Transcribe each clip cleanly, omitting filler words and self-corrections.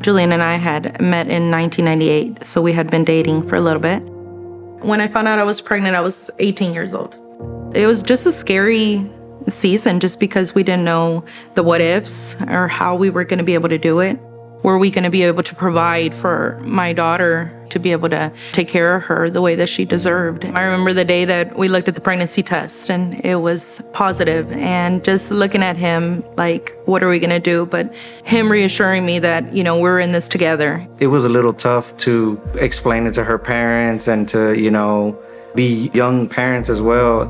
Julian and I had met in 1998, so we had been dating for a little bit. When I found out I was pregnant, I was 18 years old. It was just a scary season just because we didn't know the what ifs or how we were going to be able to do it. Were we going to be able to provide for my daughter to be able to take care of her the way that she deserved? I remember the day that we looked at the pregnancy test and it was positive, and just looking at him like, what are we going to do? But him reassuring me that, we're in this together. It was a little tough to explain it to her parents and to, be young parents as well,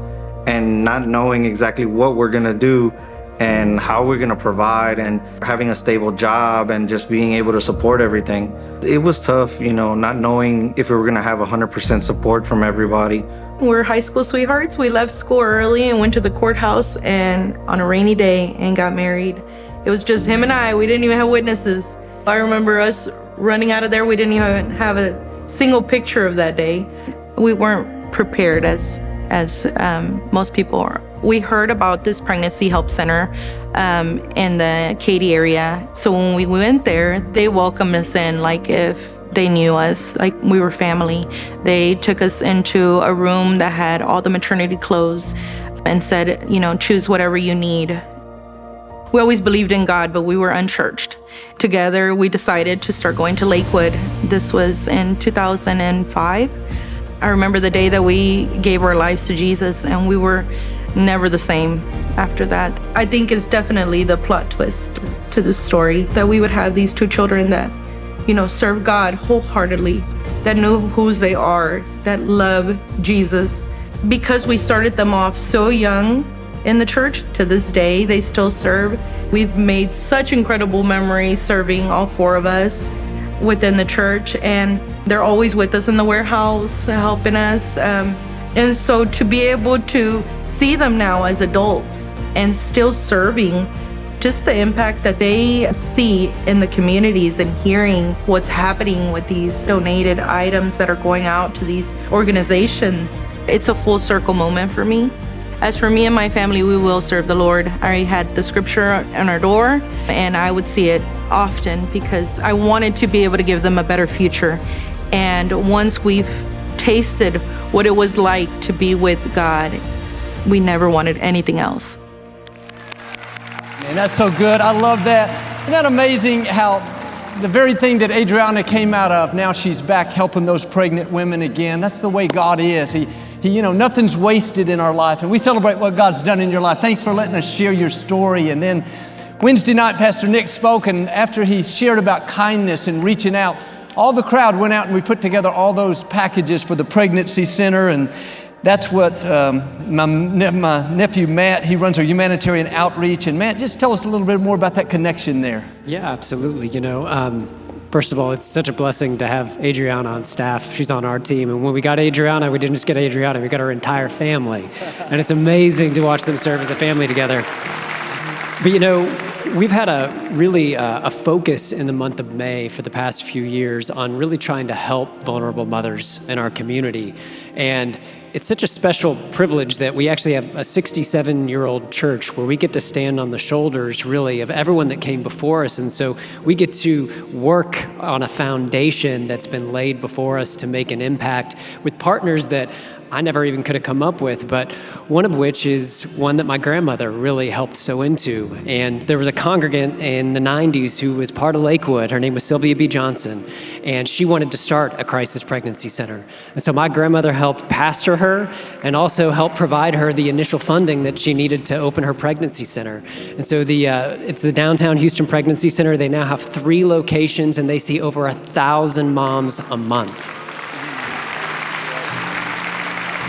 and not knowing exactly what we're going to do and how we're going to provide, and having a stable job and just being able to support everything. It was tough, not knowing if we were going to have 100% support from everybody. We're high school sweethearts. We left school early and went to the courthouse and on a rainy day and got married. It was just him and I. We didn't even have witnesses. I remember us running out of there. We didn't even have a single picture of that day. We weren't prepared as most people are. We heard about this pregnancy help center in the Katy area. So when we went there, they welcomed us in like if they knew us, like we were family. They took us into a room that had all the maternity clothes and said, choose whatever you need. We always believed in God, but we were unchurched. Together, we decided to start going to Lakewood. This was in 2005. I remember the day that we gave our lives to Jesus, and we were never the same after that. I think it's definitely the plot twist to this story, that we would have these two children that, serve God wholeheartedly, that know whose they are, that love Jesus. Because we started them off so young in the church, to this day, they still serve. We've made such incredible memories serving, all four of us, within the church, and they're always with us in the warehouse, helping us. And so to be able to see them now as adults and still serving, just the impact that they see in the communities and hearing what's happening with these donated items that are going out to these organizations, it's a full circle moment for me. As for me and my family, we will serve the Lord. I had the scripture on our door, and I would see it often because I wanted to be able to give them a better future. And once we've tasted what it was like to be with God, we never wanted anything else. Man, that's so good. I love that. Isn't that amazing how the very thing that Adriana came out of, now she's back helping those pregnant women again. That's the way God is. He nothing's wasted in our life, and we celebrate what God's done in your life. Thanks for letting us share your story. And then Wednesday night, Pastor Nick spoke, and after he shared about kindness and reaching out, all the crowd went out and we put together all those packages for the pregnancy center. And that's what my nephew Matt, he runs our humanitarian outreach. And Matt, just tell us a little bit more about that connection there. Yeah, absolutely. First of all, it's such a blessing to have Adriana on staff. She's on our team. And when we got Adriana, we didn't just get Adriana, we got her entire family. And it's amazing to watch them serve as a family together. But we've had a focus in the month of May for the past few years on really trying to help vulnerable mothers in our community. And it's such a special privilege that we actually have a 67-year-old church where we get to stand on the shoulders, really, of everyone that came before us. And so we get to work on a foundation that's been laid before us to make an impact with partners that I never even could have come up with, but one of which is one that my grandmother really helped sow into. And there was a congregant in the 90s who was part of Lakewood. Her name was Sylvia B. Johnson, and she wanted to start a crisis pregnancy center. And so my grandmother helped pastor her and also helped provide her the initial funding that she needed to open her pregnancy center. And so it's the Downtown Houston Pregnancy Center. They now have 3 locations, and they see over 1,000 moms a month.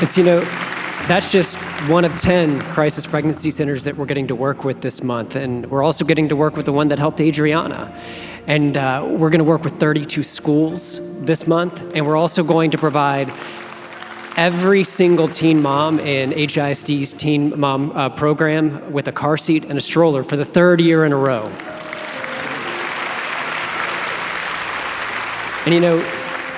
That's just one of 10 crisis pregnancy centers that we're getting to work with this month. And we're also getting to work with the one that helped Adriana. And we're going to work with 32 schools this month. And we're also going to provide every single teen mom in HISD's Teen Mom program with a car seat and a stroller for the 3rd year in a row. And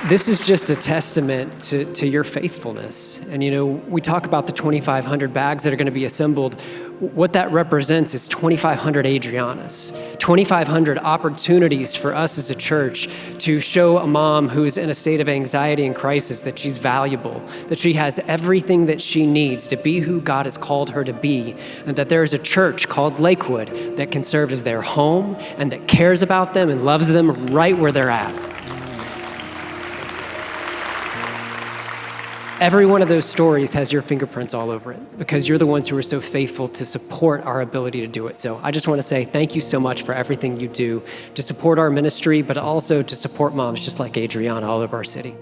this is just a testament to your faithfulness. And we talk about the 2,500 bags that are going to be assembled. what that represents is 2,500 Adrianas, 2,500 opportunities for us as a church to show a mom who is in a state of anxiety and crisis that she's valuable, that she has everything that she needs to be who God has called her to be, and that there is a church called Lakewood that can serve as their home and that cares about them and loves them right where they're at. Every one of those stories has your fingerprints all over it because you're the ones who are so faithful to support our ability to do it. So I just want to say thank you so much for everything you do to support our ministry, but also to support moms just like Adriana all over our city.